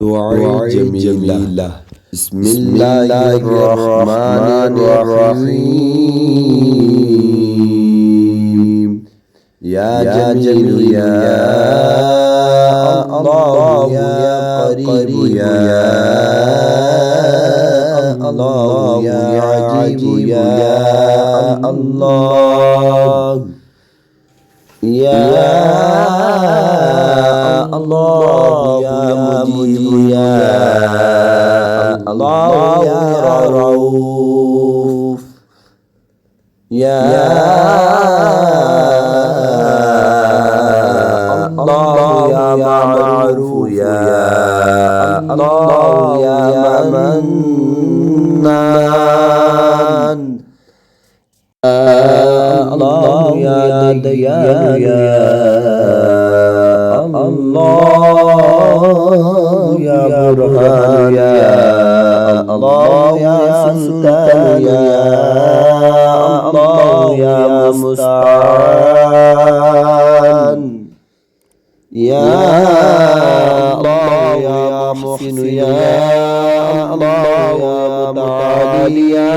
دعاء جميلة. بسم الله الرحمن الرحيم. يا جميل يا الله يا قريب يا الله يا عجيب يا الله يا الله يا مجيب يا الله يا رؤوف يا الله يا معروف يا الله يا منان الله يا ديان يا الله يا برهان يا الله يا سلطان يا الله يا مستعان يا الله يا محسن يا الله يا متعالي يا